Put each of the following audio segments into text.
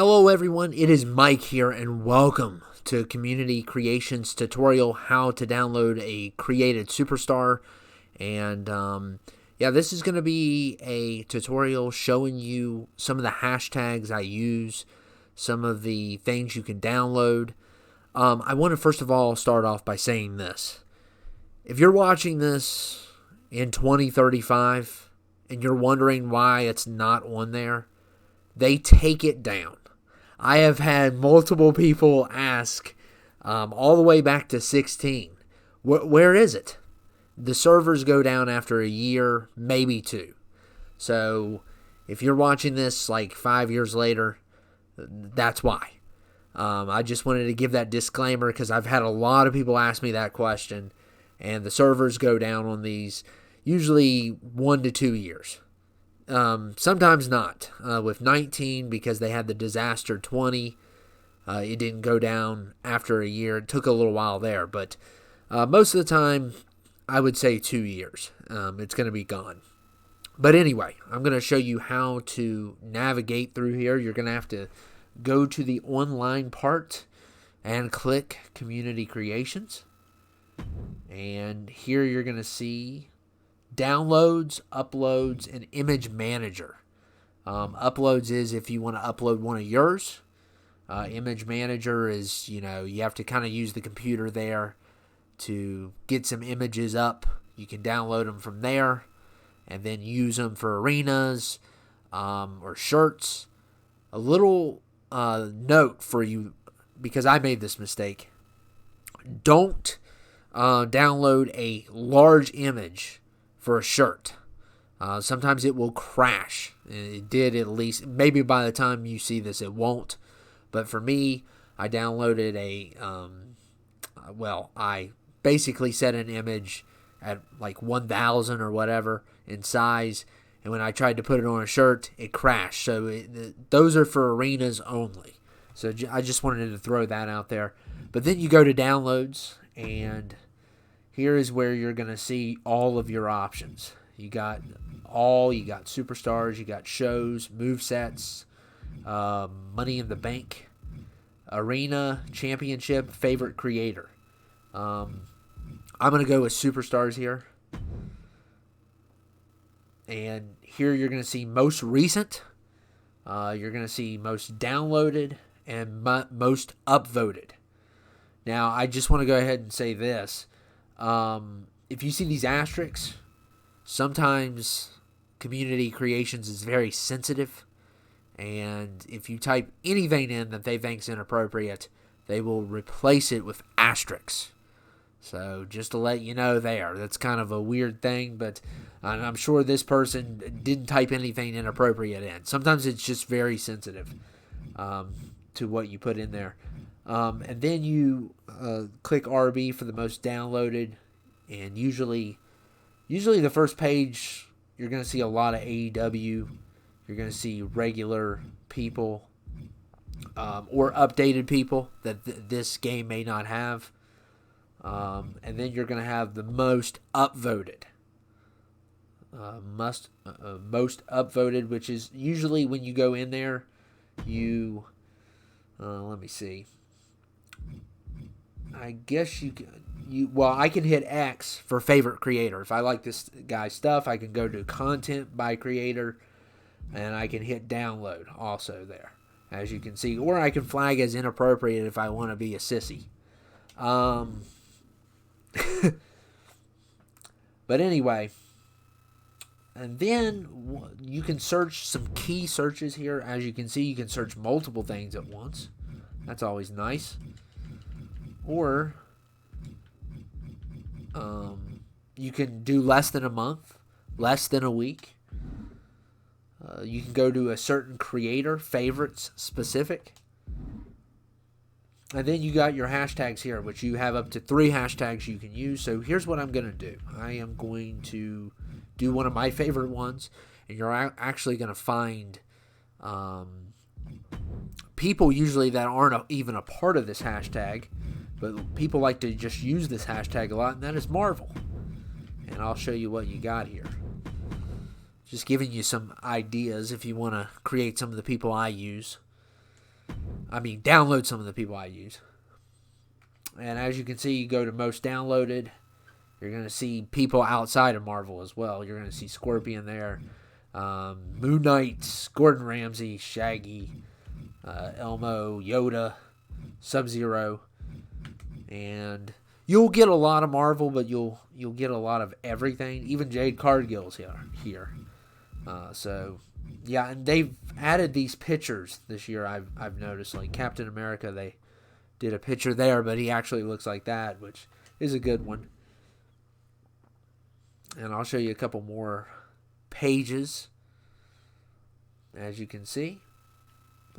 Hello everyone, it is Mike here and welcome to Community Creations tutorial how to download a created superstar. And this is going to be a tutorial showing you some of the hashtags I use, some of the things you can download. I want to first of all start off by saying this. If you're watching this in 2035 and you're wondering why it's not on there, they take it down. I have had multiple people ask all the way back to 16, where is it? The servers go down after a year, maybe two. So if you're watching this like 5 years later, that's why. I just wanted to give that disclaimer because I've had a lot of people ask me that question, and the servers go down on these usually 1 to 2 years. Sometimes not. With 19, because they had the disaster 20, it didn't go down after a year. It took a little while there, but most of the time, I would say 2 years. It's going to be gone. But anyway, I'm going to show you how to navigate through here. You're going to have to go to the online part and click Community Creations. And here you're going to see downloads, uploads, and image manager. Uploads is if you want to upload one of yours. Image manager is, you have to kind of use the computer there to get some images up. You can download them from there and then use them for arenas or shirts. A little note for you, because I made this mistake. Don't download a large image for a shirt. Sometimes it will crash. It did, at least. Maybe by the time you see this, it won't. But for me, I downloaded I basically set an image at like 1,000 or whatever in size. And when I tried to put it on a shirt, it crashed. So those are for arenas only. So I just wanted to throw that out there. But then you go to downloads, and here is where you're going to see all of your options. You got superstars, you got shows, movesets, money in the bank, arena, championship, favorite creator. I'm going to go with superstars here. And here you're going to see most recent. You're going to see most downloaded and most upvoted. Now, I just want to go ahead and say this. If you see these asterisks, sometimes Community Creations is very sensitive, and if you type anything in that they think's inappropriate, they will replace it with asterisks. So just to let you know there, that's kind of a weird thing, but I'm sure this person didn't type anything inappropriate in. Sometimes it's just very sensitive to what you put in there. And then you click RB for the most downloaded, and usually the first page, you're going to see a lot of AEW. You're going to see regular people or updated people that this game may not have. And then you're going to have the most upvoted. Most upvoted, which is usually when you go in there, you... let me see. I guess I can hit X for favorite creator. If I like this guy's stuff, I can go to content by creator, and I can hit download also there, as you can see. Or I can flag as inappropriate if I want to be a sissy. But anyway, and then you can search some key searches here. As you can see, you can search multiple things at once. That's always nice. Or you can do less than a month, less than a week. You can go to a certain creator, favorites specific. And then you got your hashtags here, which you have up to 3 hashtags you can use. So here's what I'm going to do. I am going to do one of my favorite ones, and you're actually going to find people usually that aren't even a part of this hashtag, but people like to just use this hashtag a lot, and that is Marvel. And I'll show you what you got here. Just giving you some ideas if you want to create some of the people I use. download some of the people I use. And as you can see, you go to most downloaded, you're going to see people outside of Marvel as well. You're going to see Scorpion there, Moon Knight, Gordon Ramsay, Shaggy, Elmo, Yoda, Sub-Zero, and you'll get a lot of Marvel, but you'll get a lot of everything. Even Jade Cargill's here. So yeah, and they've added these pictures this year. I've noticed, like Captain America, they did a picture there, but he actually looks like that, which is a good one. And I'll show you a couple more pages. As you can see,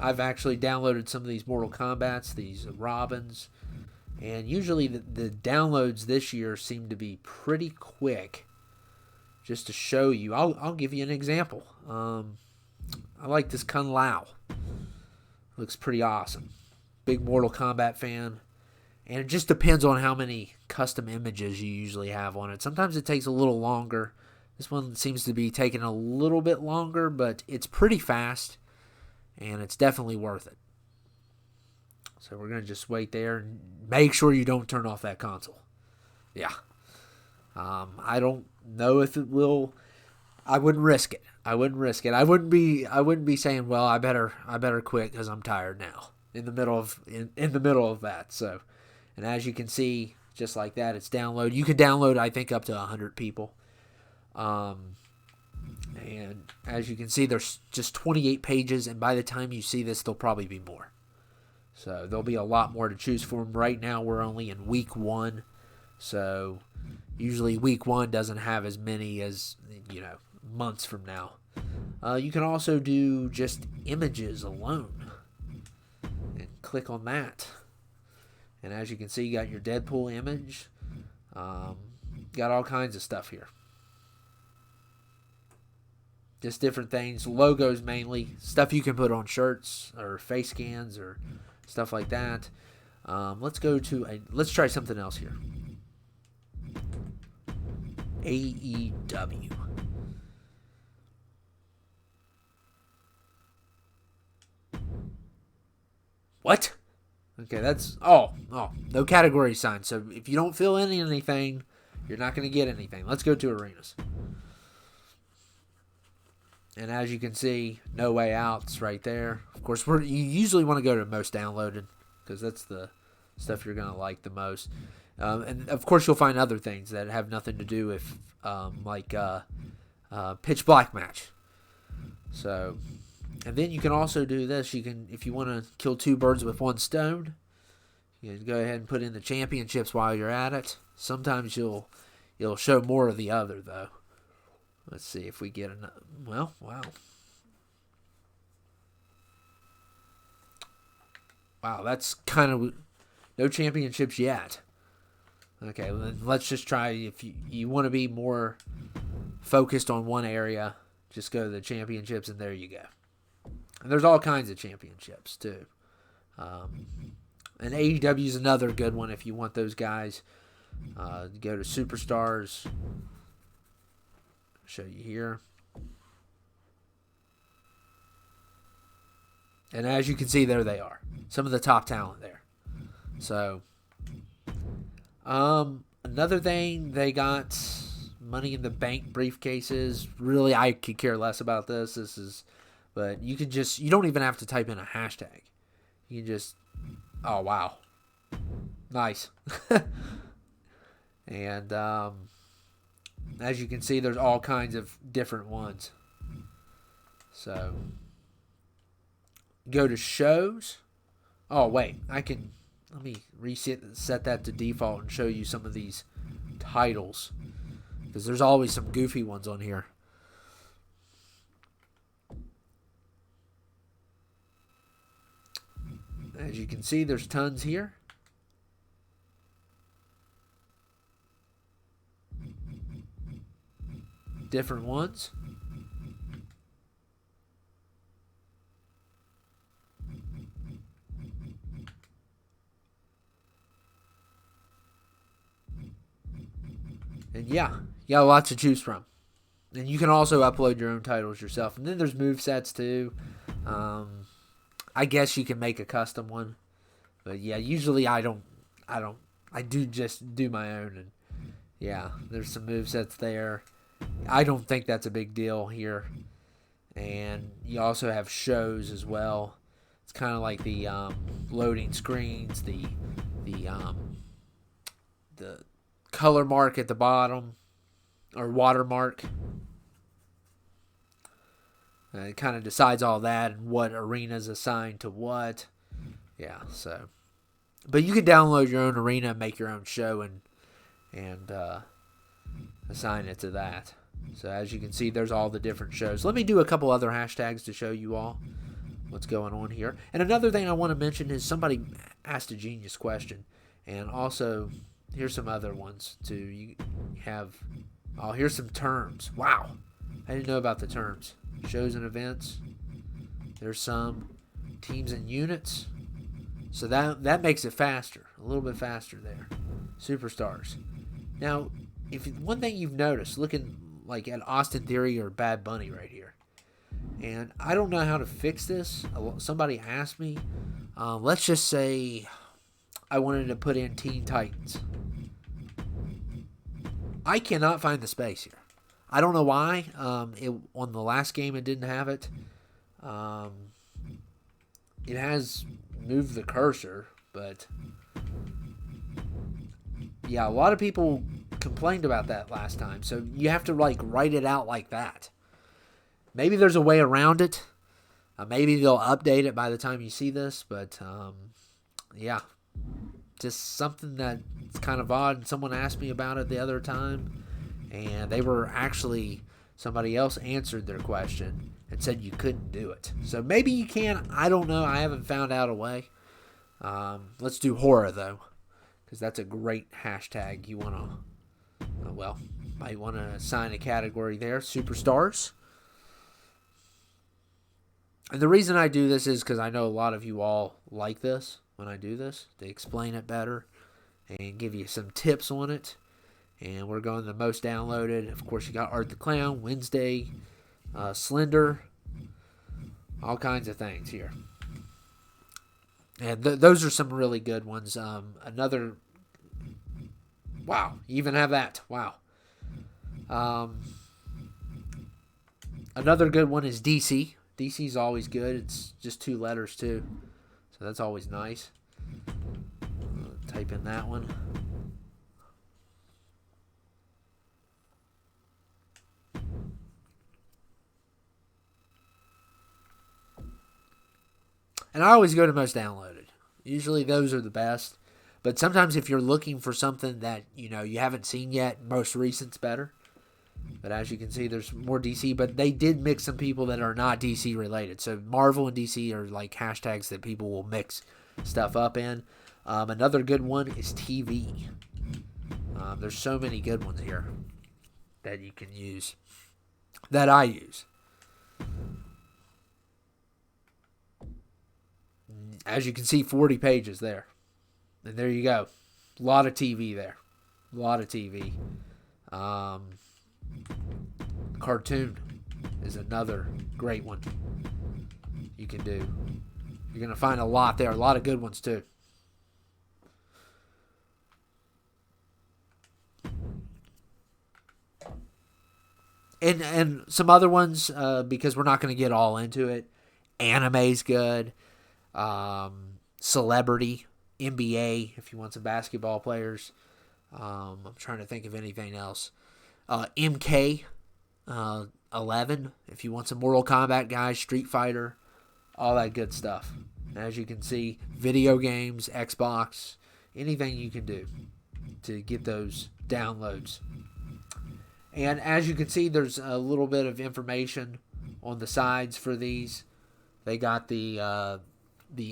I've actually downloaded some of these Mortal Kombats, these Robins, and usually the downloads this year seem to be pretty quick. Just to show you, I'll give you an example. I like this Kung Lao. Looks pretty awesome. Big Mortal Kombat fan. And it just depends on how many custom images you usually have on it. Sometimes it takes a little longer. This one seems to be taking a little bit longer, but it's pretty fast, and it's definitely worth it. So we're going to just wait there and make sure you don't turn off that console. Yeah. I don't know if it will. I wouldn't risk it. I wouldn't be saying, well, I better quit because I'm tired now in the middle of that. So, and as you can see, just like that, it's download. You can download, I think, up to 100 people. And as you can see, there's just 28 pages, and by the time you see this, there'll probably be more. So there'll be a lot more to choose from. Right now, we're only in week 1, so usually week 1 doesn't have as many as, months from now. You can also do just images alone, and click on that. And as you can see, you got your Deadpool image. Got all kinds of stuff here. Just different things, logos mainly, stuff you can put on shirts or face scans or stuff like that. Let's try something else here. AEW. What? Okay, that's no category sign. So if you don't fill in anything, you're not going to get anything. Let's go to arenas. And as you can see, No Way Out's right there. Of course, you usually want to go to most downloaded because that's the stuff you're going to like the most. And of course, you'll find other things that have nothing to do with like Pitch Black match. So, and then you can also do this. You can, if you want to kill 2 birds with 1 stone, you can go ahead and put in the championships while you're at it. Sometimes you'll show more of the other though. Let's see if we get another. Well, wow. Wow, that's kind of no championships yet. Okay, well, then let's just try. If you want to be more focused on one area, just go to the championships, and there you go. And there's all kinds of championships, too. And AEW is another good one if you want those guys. Go to Superstars. Show you here. And as you can see, there they are. Some of the top talent there. So, another thing, they got Money in the Bank briefcases. Really, I could care less about this. But you don't even have to type in a hashtag. You can just, oh, wow. Nice. And, as you can see, there's all kinds of different ones. So, go to shows. Oh, wait. Let me set that to default and show you some of these titles. Because there's always some goofy ones on here. As you can see, there's tons here. Different ones. And yeah, you got lots to choose from. And you can also upload your own titles yourself. And then there's movesets too. I guess you can make a custom one, but yeah, usually I don't. I do just do my own, and yeah, there's some movesets there. I don't think that's a big deal here, and you also have shows as well. It's kind of like the loading screens, the color mark at the bottom, or watermark. It kind of decides all that and what arena is assigned to what. Yeah, so. But you can download your own arena and make your own show and assign it to that. So as you can see, there's all the different shows. Let me do a couple other hashtags to show you all what's going on here. And another thing I want to mention is somebody asked a genius question. And also, here's some other ones too. You have, here's some terms. Wow, I didn't know about the terms. Shows and events. There's some teams and units. So that makes it faster, a little bit faster there. Superstars. Now, if one thing you've noticed, looking like at Austin Theory or Bad Bunny right here, and I don't know how to fix this. Somebody asked me. Let's just say I wanted to put in Teen Titans. I cannot find the space here. I don't know why. On the last game it didn't have it. It has moved the cursor, but yeah, a lot of people complained about that last time. So you have to like write it out like that. Maybe there's a way around it. Maybe they'll update it by the time you see this, but yeah, just something that's kind of odd. Someone asked me about it the other time, and they were actually, somebody else answered their question and said you couldn't do it. So maybe you can. I don't know. I haven't found out a way. Let's do horror, though, because that's a great hashtag. You want to, might want to assign a category there. Superstars. And the reason I do this is because I know a lot of you all like this when I do this. They explain it better and give you some tips on it. And we're going the most downloaded. Of course, you got Art the Clown, Wednesday, Slender, all kinds of things here. And those are some really good ones. Another, wow, you even have that. Wow. Another good one is DC. DC's always good. It's just 2 letters too, so that's always nice. Type in that one. And I always go to most downloaded. Usually those are the best. But sometimes if you're looking for something that you haven't seen yet, most recent's better. But as you can see, there's more DC. But they did mix some people that are not DC related. So Marvel and DC are like hashtags that people will mix stuff up in. Another good one is TV. There's so many good ones here that you can use, that I use. As you can see, 40 pages there. And there you go. A lot of TV there. A lot of TV. Cartoon is another great one you can do. You're going to find a lot there. A lot of good ones too. And some other ones, because we're not going to get all into it. Anime's good. Celebrity, NBA, if you want some basketball players. I'm trying to think of anything else. MK 11, if you want some Mortal Kombat guys, Street Fighter, all that good stuff. And as you can see, video games, Xbox, anything you can do to get those downloads. And as you can see, there's a little bit of information on the sides for these. They got the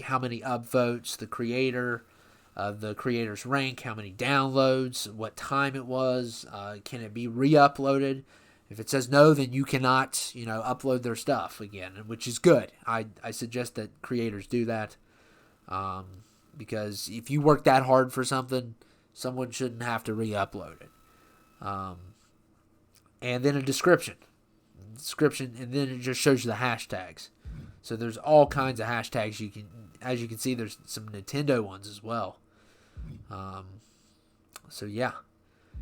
how many upvotes, the creator's rank, how many downloads, what time it was, can it be re-uploaded? If it says no, then you cannot, upload their stuff again, which is good. I suggest that creators do that, because if you work that hard for something, someone shouldn't have to re-upload it. And then a description, and then it just shows you the hashtags. So there's all kinds of hashtags as you can see, there's some Nintendo ones as well. So yeah,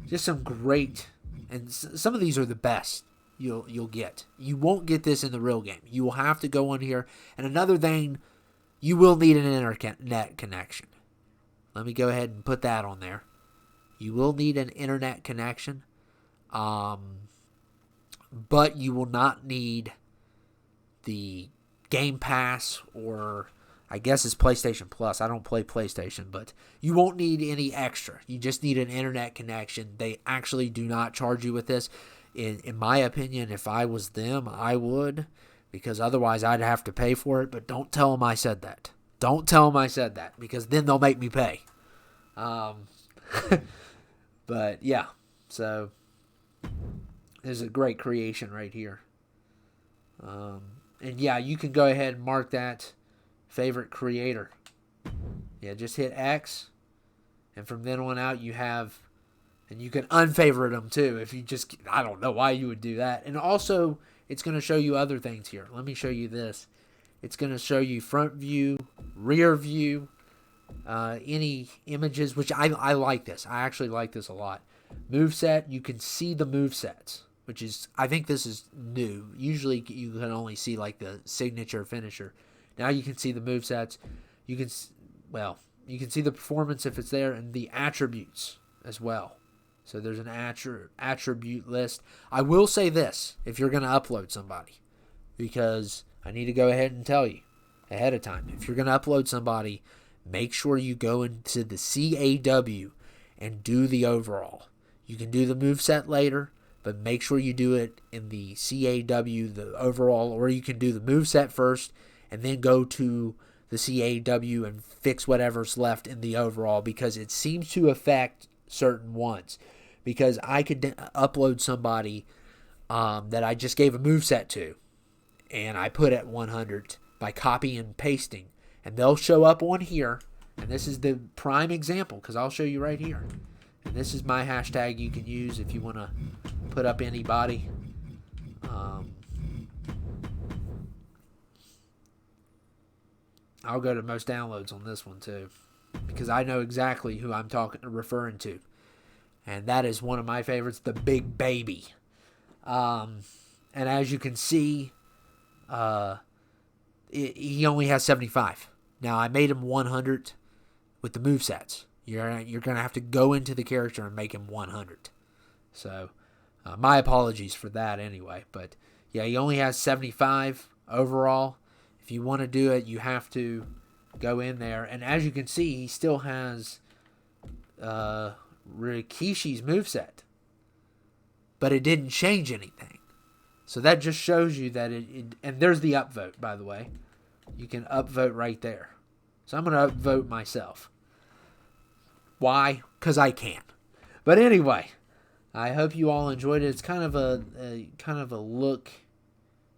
just some great, and some of these are the best you'll get. You won't get this in the real game. You will have to go on here. And another thing, you will need an internet connection. Let me go ahead and put that on there. You will need an internet connection, but you will not need the Game Pass, or I guess it's PlayStation Plus. I don't play PlayStation, but you won't need any extra. You just need an internet connection. They actually do not charge you with this. In my opinion, if I was them, I would, because otherwise I'd have to pay for it. But don't tell them I said that. Don't tell them I said that, because then they'll make me pay. But yeah, so there's a great creation right here. And yeah, you can go ahead and mark that favorite creator. Yeah, just hit X, and from then on out you have, and you can unfavorite them too if you just, I don't know why you would do that. And also, it's going to show you other things here. Let me show you this. It's going to show you front view, rear view, any images, which I like this. I actually like this a lot. Moveset, you can see the movesets, which is, I think this is new. Usually you can only see like the signature finisher. Now you can see the movesets. You can see the performance if it's there, and the attributes as well. So there's an attribute list. I will say this, if you're going to upload somebody, because I need to go ahead and tell you ahead of time. If you're going to upload somebody, make sure you go into the CAW and do the overall. You can do the moveset later, but make sure you do it in the CAW, the overall, or you can do the moveset first and then go to the CAW and fix whatever's left in the overall, because it seems to affect certain ones. Because I could upload somebody that I just gave a moveset to, and I put at 100 by copying and pasting, and they'll show up on here. And this is the prime example, because I'll show you right here. And this is my hashtag you can use if you want to put up anybody. I'll go to most downloads on this one too, because I know exactly who I'm referring to. And that is one of my favorites, the Big Baby. And as you can see, he only has 75. Now, I made him 100 with the movesets. You're going to have to go into the character and make him 100. So, my apologies for that anyway. But, yeah, he only has 75 overall. If you want to do it, you have to go in there. And as you can see, he still has Rikishi's moveset, but it didn't change anything. So that just shows you that it and there's the upvote, by the way. You can upvote right there. So I'm going to upvote myself. Why? Because I can. But anyway, I hope you all enjoyed it. It's kind of a look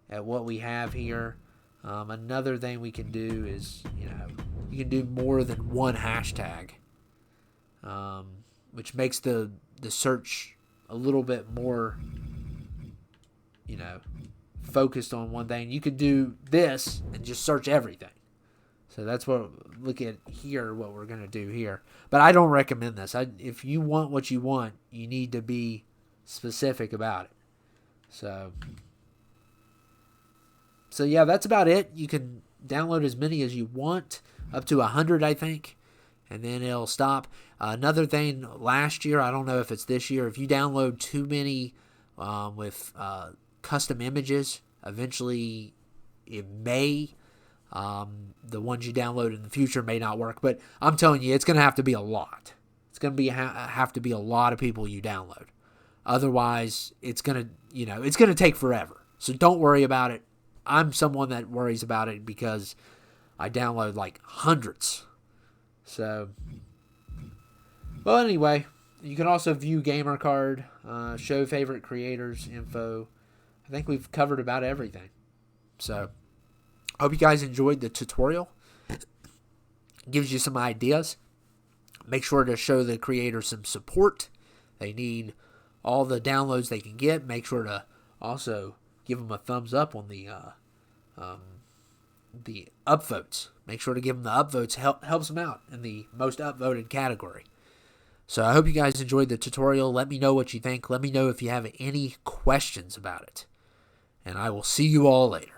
at what we have here. Another thing we can do is, you can do more than one hashtag. Which makes the search a little bit more, focused on one thing. You could do this and just search everything. So that's what, look at here, what we're going to do here. But I don't recommend this. If you want what you want, you need to be specific about it. So yeah, that's about it. You can download as many as you want, up to 100, I think. And then it'll stop. Another thing, last year, I don't know if it's this year, if you download too many with custom images, eventually it may, the ones you download in the future may not work. But I'm telling you, it's going to have to be a lot. It's going to have to be a lot of people you download. Otherwise, it's going to take forever. So don't worry about it. I'm someone that worries about it because I download like hundreds. So, well, anyway, you can also view gamer card, show favorite creators, info. I think we've covered about everything. So, I hope you guys enjoyed the tutorial. It gives you some ideas. Make sure to show the creators some support. They need all the downloads they can get. Make sure to also give them a thumbs up on the the upvotes. Make sure to give them the upvotes. Helps them out in the most upvoted category. So I hope you guys enjoyed the tutorial. Let me know what you think. Let me know if you have any questions about it. And I will see you all later.